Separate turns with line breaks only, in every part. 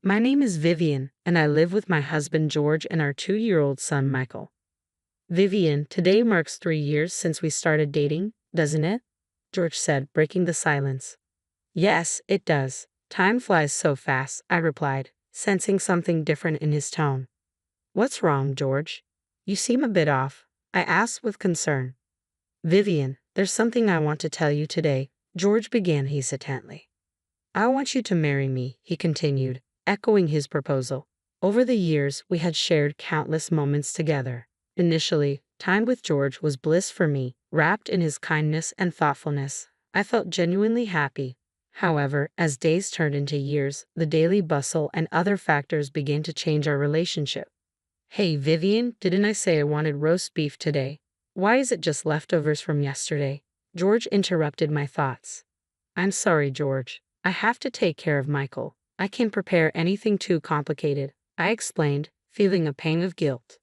My name is Vivian, and I live with my husband George and our 2-year-old son Michael. Vivian, today marks 3 years since we started dating, doesn't it? George said, breaking the silence. Yes, it does. Time flies so fast, I replied, sensing something different in his tone. What's wrong, George? You seem a bit off, I asked with concern. Vivian, there's something I want to tell you today, George began hesitantly. I want you to marry me, he continued, echoing his proposal. Over the years, we had shared countless moments together. Initially, time with George was bliss for me, wrapped in his kindness and thoughtfulness. I felt genuinely happy. However, as days turned into years, the daily bustle and other factors began to change our relationship. Hey, Vivian, didn't I say I wanted roast beef today? Why is it just leftovers from yesterday? George interrupted my thoughts. I'm sorry, George. I have to take care of Michael. I can't prepare anything too complicated, I explained, feeling a pang of guilt.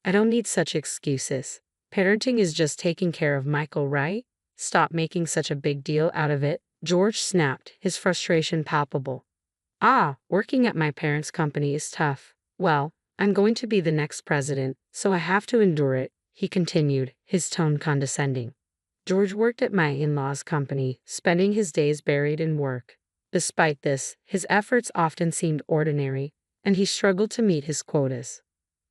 I don't need such excuses. Parenting is just taking care of Michael, right? Stop making such a big deal out of it, George snapped, his frustration palpable. Working at my parents' company is tough. Well, I'm going to be the next president, so I have to endure it, he continued, his tone condescending. George worked at my in-laws' company, spending his days buried in work. Despite this, his efforts often seemed ordinary, and he struggled to meet his quotas.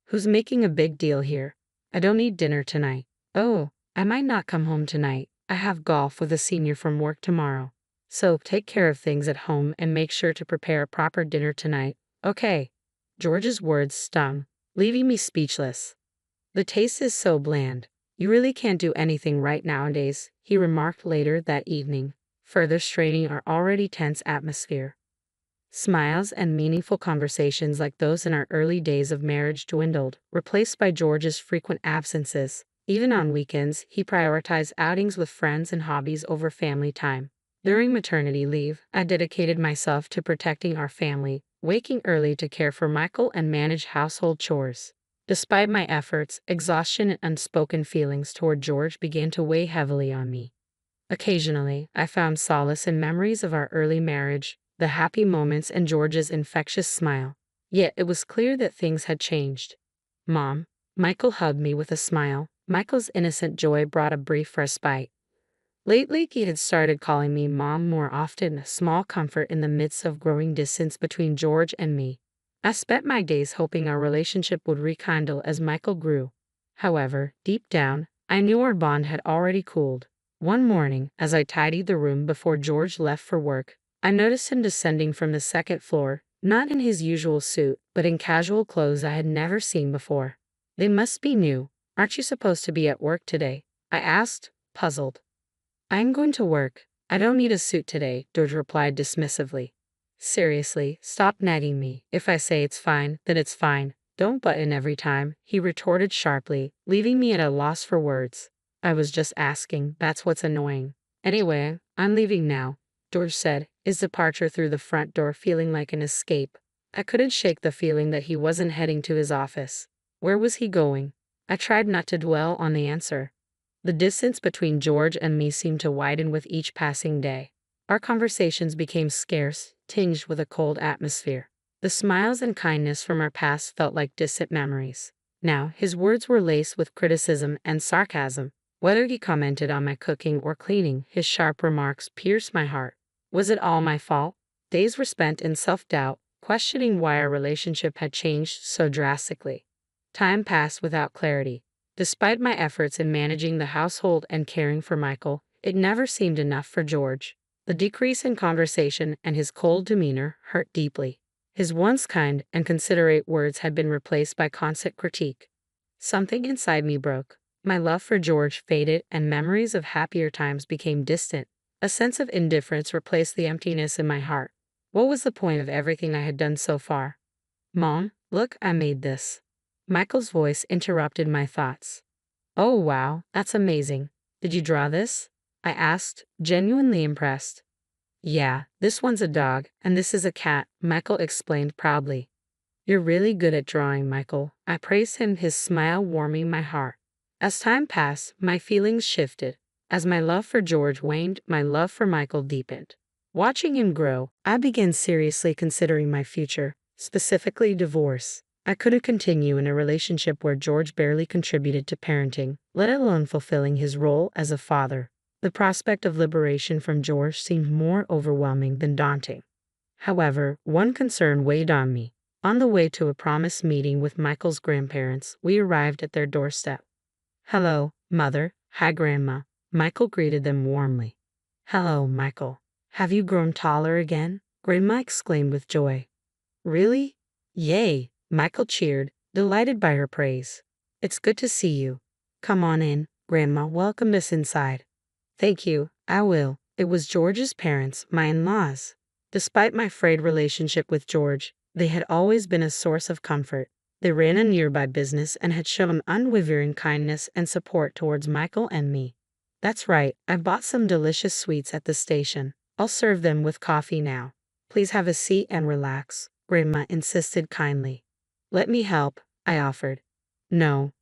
Who's making a big deal here? I don't need dinner tonight. Oh, I might not come home tonight. I have golf with a senior from work tomorrow. So take care of things at home and make sure to prepare a proper dinner tonight. Okay. George's words stung, leaving me speechless. The taste is so bland. You really can't do anything right nowadays, he remarked later that evening, further straining our already tense atmosphere. Smiles and meaningful conversations like those in our early days of marriage dwindled, replaced by George's frequent absences. Even on weekends, he prioritized outings with friends and hobbies over family time. During maternity leave, I dedicated myself to protecting our family, waking early to care for Michael and manage household chores. Despite my efforts, exhaustion and unspoken feelings toward George began to weigh heavily on me. Occasionally, I found solace in memories of our early marriage, the happy moments and George's infectious smile. Yet it was clear that things had changed. Mom, Michael hugged me with a smile. Michael's innocent joy brought a brief respite. Lately, he had started calling me Mom more often, a small comfort in the midst of growing distance between George and me. I spent my days hoping our relationship would rekindle as Michael grew. However, deep down, I knew our bond had already cooled. One morning, as I tidied the room before George left for work, I noticed him descending from the second floor, not in his usual suit, but in casual clothes I had never seen before. They must be new. Aren't you supposed to be at work today? I asked, puzzled. I'm going to work. I don't need a suit today, George replied dismissively. Seriously, stop nagging me. If I say it's fine, then it's fine. Don't butt in every time, he retorted sharply, leaving me at a loss for words. I was just asking, that's what's annoying. Anyway, I'm leaving now, George said, his departure through the front door feeling like an escape. I couldn't shake the feeling that he wasn't heading to his office. Where was he going? I tried not to dwell on the answer. The distance between George and me seemed to widen with each passing day. Our conversations became scarce, tinged with a cold atmosphere. The smiles and kindness from our past felt like distant memories. Now, his words were laced with criticism and sarcasm. Whether he commented on my cooking or cleaning, his sharp remarks pierced my heart. Was it all my fault? Days were spent in self-doubt, questioning why our relationship had changed so drastically. Time passed without clarity. Despite my efforts in managing the household and caring for Michael, it never seemed enough for George. The decrease in conversation and his cold demeanor hurt deeply. His once kind and considerate words had been replaced by constant critique. Something inside me broke. My love for George faded and memories of happier times became distant. A sense of indifference replaced the emptiness in my heart. What was the point of everything I had done so far? Mom, look, I made this. Michael's voice interrupted my thoughts. Oh wow, that's amazing. Did you draw this? I asked, genuinely impressed. Yeah, this one's a dog, and this is a cat, Michael explained proudly. You're really good at drawing, Michael. I praised him, his smile warming my heart. As time passed, my feelings shifted. As my love for George waned, my love for Michael deepened. Watching him grow, I began seriously considering my future. specifically divorce. I couldn't continue in a relationship where George barely contributed to parenting, let alone fulfilling his role as a father. The prospect of liberation from George seemed more overwhelming than daunting. However, one concern weighed on me. On the way to a promised meeting with Michael's grandparents, we arrived at their doorstep. "Hello, Mother." "Hi, Grandma." Michael greeted them warmly. "Hello, Michael. Have you grown taller again?" Grandma exclaimed with joy. "Really?" "Yay!" Michael cheered, delighted by her praise. "It's good to see you. Come on in." Grandma welcomed us inside. "Thank you, I will." It was George's parents, my in-laws. Despite my frayed relationship with George, they had always been a source of comfort. They ran a nearby business and had shown unwavering kindness and support towards Michael and me. "That's right, I bought some delicious sweets at the station. I'll serve them with coffee now. Please have a seat and relax," Grandma insisted kindly. "Let me help," I offered. No,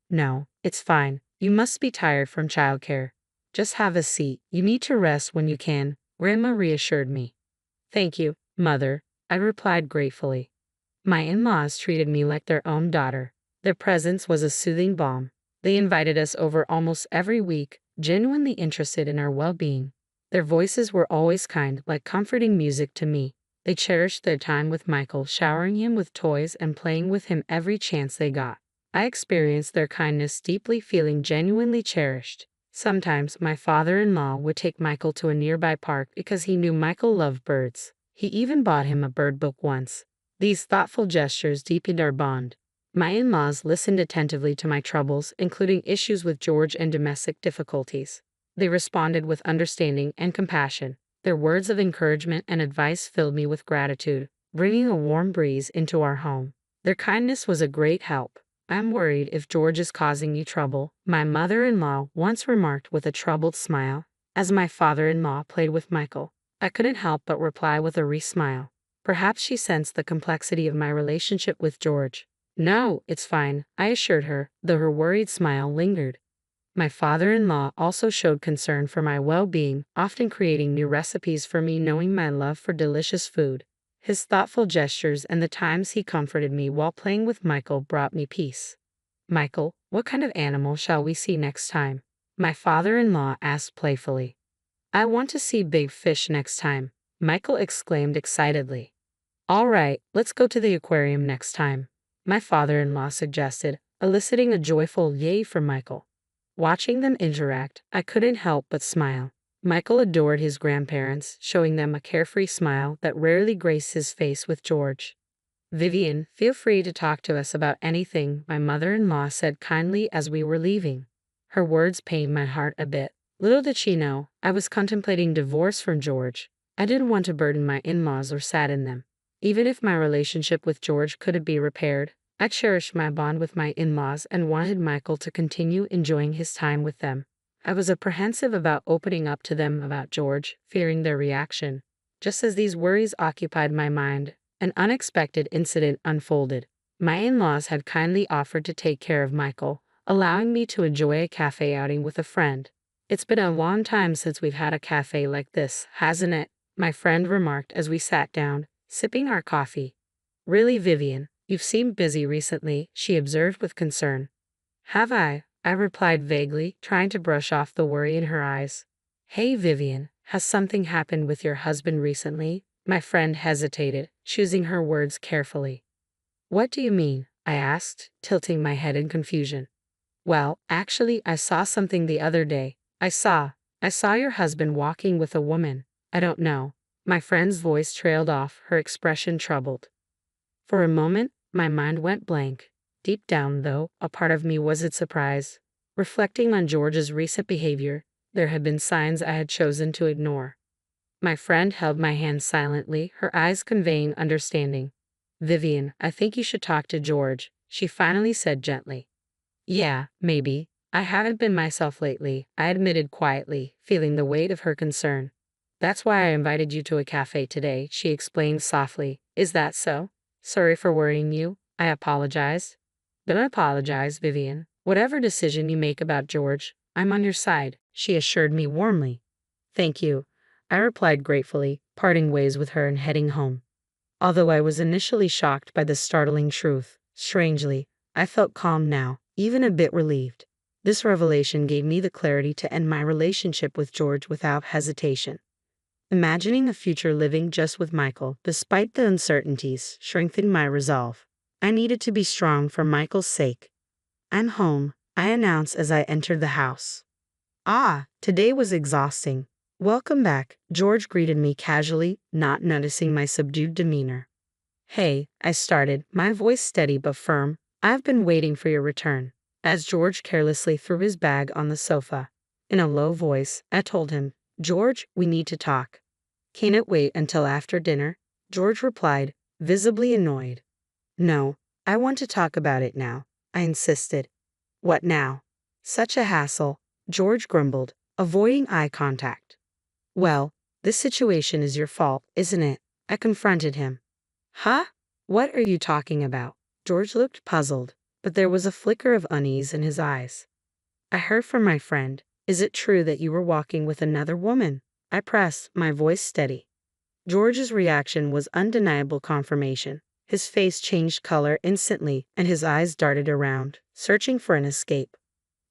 it's fine. You must be tired from childcare. Just have a seat. You need to rest when you can," Grandma reassured me. "Thank you, Mother," I replied gratefully. My in-laws treated me like their own daughter. Their presence was a soothing balm. They invited us over almost every week, genuinely interested in our well-being. Their voices were always kind, like comforting music to me. They cherished their time with Michael, showering him with toys and playing with him every chance they got. I experienced their kindness deeply, feeling genuinely cherished. Sometimes my father-in-law would take Michael to a nearby park because he knew Michael loved birds. He even bought him a bird book once. These thoughtful gestures deepened our bond. My in-laws listened attentively to my troubles, including issues with George and domestic difficulties. They responded with understanding and compassion. Their words of encouragement and advice filled me with gratitude, bringing a warm breeze into our home. Their kindness was a great help. "I'm worried if George is causing you trouble," my mother-in-law once remarked with a troubled smile, as my father-in-law played with Michael. I couldn't help but reply with a smile. Perhaps she sensed the complexity of my relationship with George. "No, it's fine," I assured her, though her worried smile lingered. My father-in-law also showed concern for my well-being, often creating new recipes for me, knowing my love for delicious food. His thoughtful gestures and the times he comforted me while playing with Michael brought me peace. "Michael, what kind of animal shall we see next time?" my father-in-law asked playfully. "I want to see big fish next time," Michael exclaimed excitedly. "All right, let's go to the aquarium next time," my father-in-law suggested, eliciting a joyful yay from Michael. Watching them interact, I couldn't help but smile. Michael adored his grandparents, showing them a carefree smile that rarely graced his face with George. "Vivian, feel free to talk to us about anything," my mother-in-law said kindly as we were leaving. Her words pained my heart a bit. Little did she know, I was contemplating divorce from George. I didn't want to burden my in-laws or sadden them. Even if my relationship with George couldn't be repaired, I cherished my bond with my in-laws and wanted Michael to continue enjoying his time with them. I was apprehensive about opening up to them about George, fearing their reaction. Just as these worries occupied my mind, an unexpected incident unfolded. My in-laws had kindly offered to take care of Michael, allowing me to enjoy a cafe outing with a friend. "It's been a long time since we've had a cafe like this, hasn't it?" my friend remarked as we sat down, sipping our coffee. "Really, Vivian, you've seemed busy recently," she observed with concern. "Have I?" I replied vaguely, trying to brush off the worry in her eyes. "Hey, Vivian, has something happened with your husband recently?" My friend hesitated, choosing her words carefully. "What do you mean?" I asked, tilting my head in confusion. "Well, actually, I saw something the other day. I saw your husband walking with a woman. I don't know." My friend's voice trailed off, her expression troubled. For a moment, my mind went blank. Deep down, though, a part of me wasn't surprised. Reflecting on George's recent behavior, there had been signs I had chosen to ignore. My friend held my hand silently, her eyes conveying understanding. "Vivian, I think you should talk to George," she finally said gently. "Yeah, maybe. I haven't been myself lately," I admitted quietly, feeling the weight of her concern. "That's why I invited you to a cafe today," she explained softly. "Is that so? Sorry for worrying you." I apologized. "Don't apologize, Vivian. Whatever decision you make about George, I'm on your side," she assured me warmly. "Thank you," I replied gratefully, parting ways with her and heading home. Although I was initially shocked by the startling truth, strangely, I felt calm now, even a bit relieved. This revelation gave me the clarity to end my relationship with George without hesitation. Imagining a future living just with Michael, despite the uncertainties, strengthened my resolve. I needed to be strong for Michael's sake. "I'm home," I announced as I entered the house. "Ah, today was exhausting." "Welcome back," George greeted me casually, not noticing my subdued demeanor. "Hey," I started, my voice steady but firm, "I've been waiting for your return." As George carelessly threw his bag on the sofa. In a low voice, I told him, "George, we need to talk." "Can it wait until after dinner?" George replied, visibly annoyed. "No, I want to talk about it now," I insisted. "What now?" "Such a hassle," George grumbled, avoiding eye contact. "Well, this situation is your fault, isn't it?" I confronted him. "Huh? What are you talking about?" George looked puzzled, but there was a flicker of unease in his eyes. "I heard from my friend. Is it true that you were walking with another woman?" I pressed, my voice steady. George's reaction was undeniable confirmation. His face changed color instantly, and his eyes darted around, searching for an escape.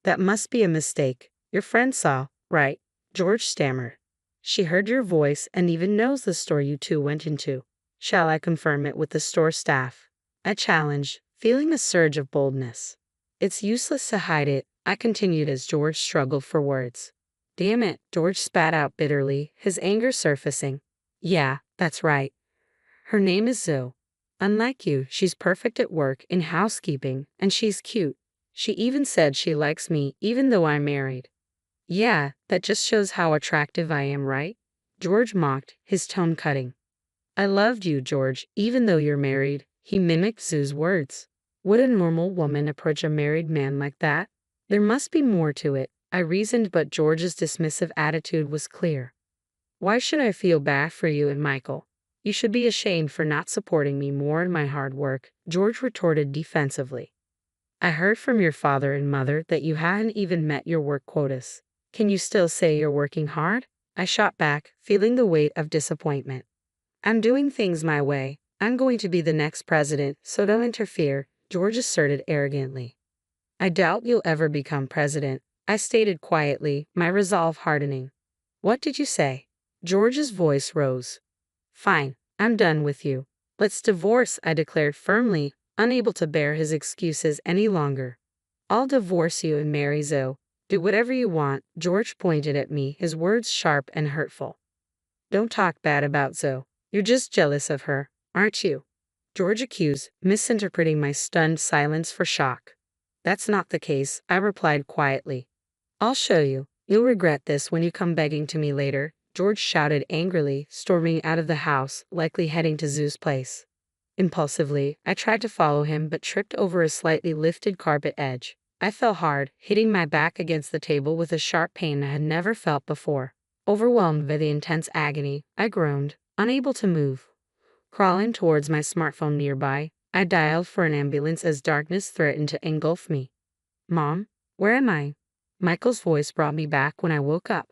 "That must be a mistake. Your friend saw, right?" George stammered. "She heard your voice and even knows the store you two went into." "Shall I confirm it with the store staff?" I challenged, feeling a surge of boldness. "It's useless to hide it," I continued as George struggled for words. "Damn it," George spat out bitterly, his anger surfacing. "Yeah, that's right. Her name is Zoe. Unlike you, she's perfect at work, in housekeeping, and she's cute. She even said she likes me, even though I'm married." "Yeah, that just shows how attractive I am, right?" George mocked, his tone cutting. "I loved you, George, even though you're married," he mimicked Zoe's words. Would a normal woman approach a married man like that? There must be more to it, I reasoned, but George's dismissive attitude was clear. "Why should I feel bad for you and Michael? You should be ashamed for not supporting me more in my hard work," George retorted defensively. "I heard from your father and mother that you hadn't even met your work quotas. Can you still say you're working hard?" I shot back, feeling the weight of disappointment. "I'm doing things my way. I'm going to be the next president, so don't interfere," George asserted arrogantly. "I doubt you'll ever become president," I stated quietly, my resolve hardening. "What did you say?" George's voice rose. "Fine, I'm done with you. Let's divorce," I declared firmly, unable to bear his excuses any longer. "I'll divorce you and marry Zoe. Do whatever you want," George pointed at me, his words sharp and hurtful. "Don't talk bad about Zoe. You're just jealous of her, aren't you?" George accused, misinterpreting my stunned silence for shock. "That's not the case," I replied quietly. "I'll show you. You'll regret this when you come begging to me later," George shouted angrily, storming out of the house, likely heading to Zoe's place. Impulsively, I tried to follow him but tripped over a slightly lifted carpet edge. I fell hard, hitting my back against the table with a sharp pain I had never felt before. Overwhelmed by the intense agony, I groaned, unable to move. Crawling towards my smartphone nearby, I dialed for an ambulance as darkness threatened to engulf me. "Mom, where am I?" Michael's voice brought me back when I woke up.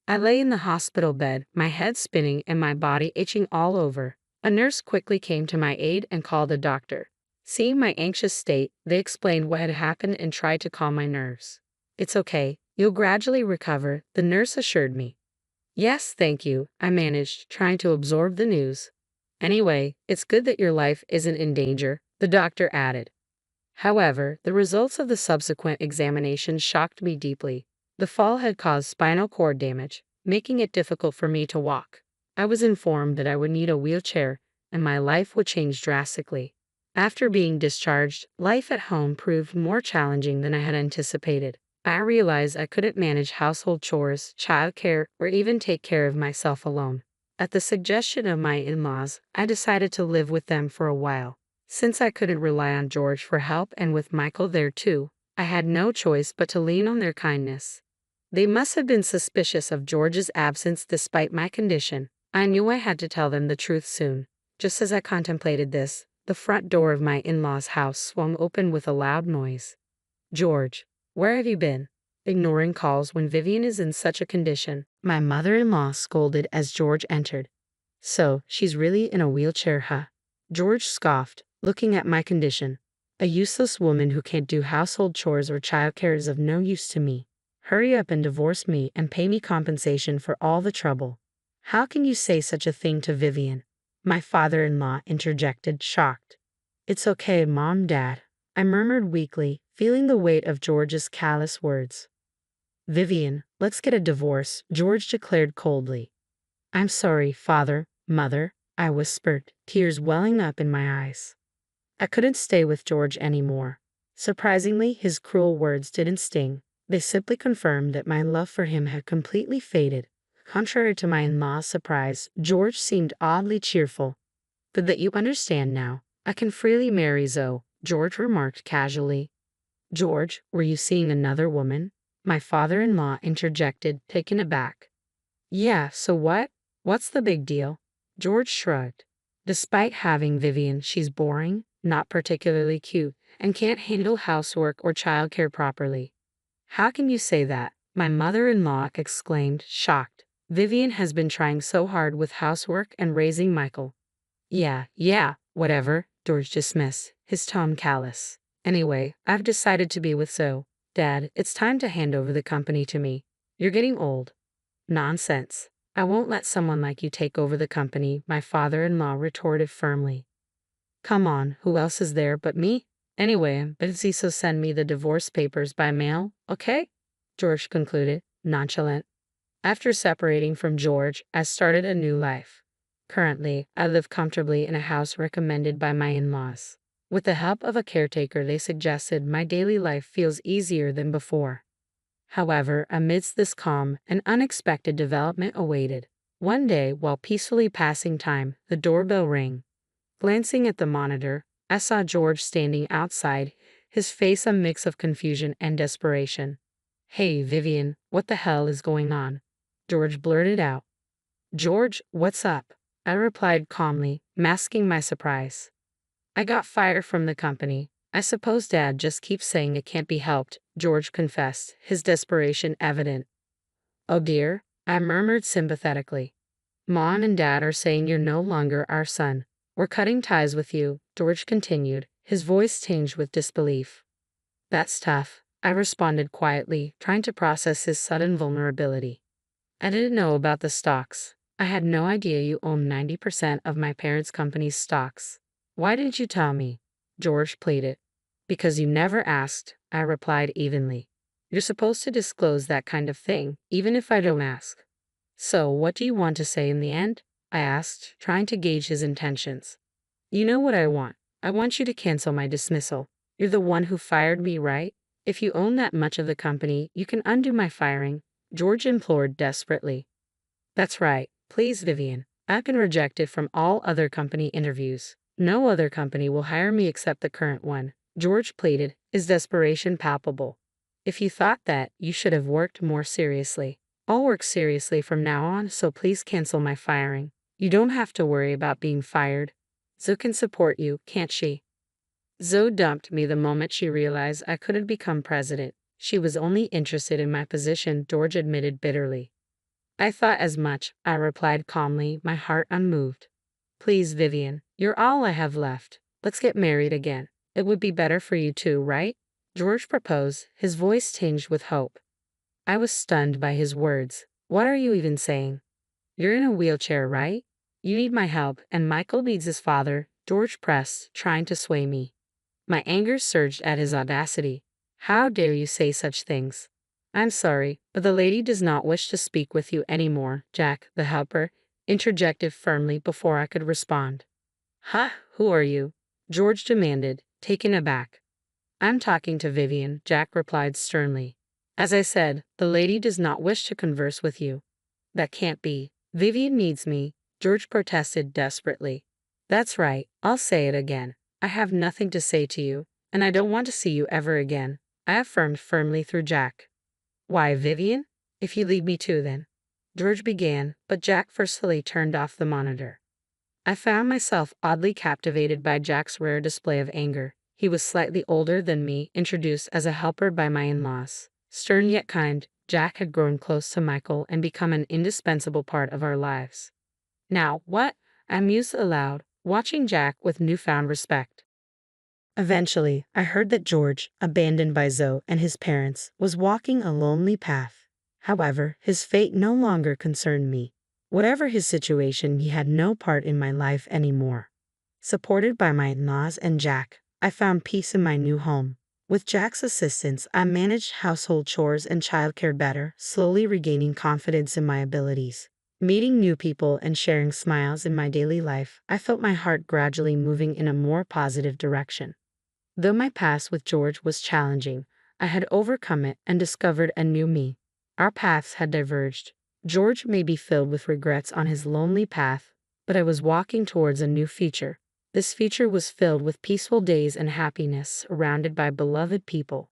I lay in the hospital bed, my head spinning and my body itching all over. A nurse quickly came to my aid and called a doctor. Seeing my anxious state, they explained what had happened and tried to calm my nerves. "It's okay, you'll gradually recover," the nurse assured me. "Yes, thank you," I managed, trying to absorb the news. "Anyway, it's good that your life isn't in danger," the doctor added. However, the results of the subsequent examination shocked me deeply. The fall had caused spinal cord damage, making it difficult for me to walk. I was informed that I would need a wheelchair, and my life would change drastically. After being discharged, life at home proved more challenging than I had anticipated. I realized I couldn't manage household chores, childcare, or even take care of myself alone. At the suggestion of my in-laws, I decided to live with them for a while. Since I couldn't rely on George for help and with Michael there too, I had no choice but to lean on their kindness. They must have been suspicious of George's absence despite my condition. I knew I had to tell them the truth soon. Just as I contemplated this, the front door of my in-laws' house swung open with a loud noise. "George, where have you been?" Ignoring calls when Vivian is in such a condition, my mother-in-law scolded as George entered. So, she's really in a wheelchair, huh? George scoffed, looking at my condition. A useless woman who can't do household chores or childcare is of no use to me. Hurry up and divorce me and pay me compensation for all the trouble. How can you say such a thing to Vivian? My father-in-law interjected, shocked. It's okay, Mom, Dad, I murmured weakly, feeling the weight of George's callous words. Vivian, let's get a divorce, George declared coldly. I'm sorry, Father, Mother, I whispered, tears welling up in my eyes. I couldn't stay with George anymore. Surprisingly, his cruel words didn't sting. They simply confirmed that my love for him had completely faded. Contrary to my in-law's surprise, George seemed oddly cheerful. But that you understand now, I can freely marry Zoe, George remarked casually. George, were you seeing another woman? My father-in-law interjected, taken aback. Yeah, so what? What's the big deal? George shrugged. Despite having Vivian, she's boring, not particularly cute, and can't handle housework or childcare properly. How can you say that? My mother-in-law exclaimed, shocked. Vivian has been trying so hard with housework and raising Michael. Yeah, whatever, George dismissed, his tone callous. Anyway, I've decided to be with Zoe. Dad, it's time to hand over the company to me. You're getting old. Nonsense. I won't let someone like you take over the company, my father-in-law retorted firmly. Come on, who else is there but me? Anyway, I'm busy, so send me the divorce papers by mail, okay? George concluded, nonchalant. After separating from George, I started a new life. Currently, I live comfortably in a house recommended by my in-laws. With the help of a caretaker, they suggested my daily life feels easier than before. However, amidst this calm, an unexpected development awaited. One day, while peacefully passing time, the doorbell rang. Glancing at the monitor, I saw George standing outside, his face a mix of confusion and desperation. Hey, Vivian, what the hell is going on? George blurted out. George, what's up? I replied calmly, masking my surprise. I got fired from the company. I suppose Dad just keeps saying it can't be helped, George confessed, his desperation evident. Oh dear, I murmured sympathetically. Mom and Dad are saying you're no longer our son. We're cutting ties with you, George continued, his voice tinged with disbelief. That's tough, I responded quietly, trying to process his sudden vulnerability. I didn't know about the stocks. I had no idea you owned 90% of my parents' company's stocks. Why didn't you tell me? George pleaded. Because you never asked, I replied evenly. You're supposed to disclose that kind of thing, even if I don't ask. So, what do you want to say in the end? I asked, trying to gauge his intentions. You know what I want. I want you to cancel my dismissal. You're the one who fired me, right? If you own that much of the company, you can undo my firing, George implored desperately. That's right. Please, Vivian. I've been rejected from all other company interviews. No other company will hire me except the current one, George pleaded, his desperation palpable. If you thought that, you should have worked more seriously. I'll work seriously from now on, so please cancel my firing. You don't have to worry about being fired. Zoe can support you, can't she? Zoe dumped me the moment she realized I couldn't become president. She was only interested in my position, George admitted bitterly. I thought as much, I replied calmly, my heart unmoved. Please, Vivian, you're all I have left. Let's get married again. It would be better for you too, right? George proposed, his voice tinged with hope. I was stunned by his words. What are you even saying? You're in a wheelchair, right? You need my help, and Michael needs his father, George pressed, trying to sway me. My anger surged at his audacity. How dare you say such things? I'm sorry, but the lady does not wish to speak with you anymore, Jack, the helper, interjected firmly before I could respond. Huh, who are you? George demanded, taken aback. I'm talking to Vivian, Jack replied sternly. As I said, the lady does not wish to converse with you. That can't be. Vivian needs me, George protested desperately. That's right, I'll say it again. I have nothing to say to you, and I don't want to see you ever again, I affirmed firmly through Jack. Why, Vivian? If you leave me too, then. George began, but Jack forcefully turned off the monitor. I found myself oddly captivated by Jack's rare display of anger. He was slightly older than me, introduced as a helper by my in-laws. Stern yet kind, Jack had grown close to Michael and become an indispensable part of our lives. Now, what? I mused aloud, watching Jack with newfound respect. Eventually, I heard that George, abandoned by Zoe and his parents, was walking a lonely path. However, his fate no longer concerned me. Whatever his situation, he had no part in my life anymore. Supported by my in-laws and Jack, I found peace in my new home. With Jack's assistance, I managed household chores and childcare better, slowly regaining confidence in my abilities. Meeting new people and sharing smiles in my daily life, I felt my heart gradually moving in a more positive direction. Though my past with George was challenging, I had overcome it and discovered a new me. Our paths had diverged. George may be filled with regrets on his lonely path, but I was walking towards a new future. This future was filled with peaceful days and happiness, surrounded by beloved people.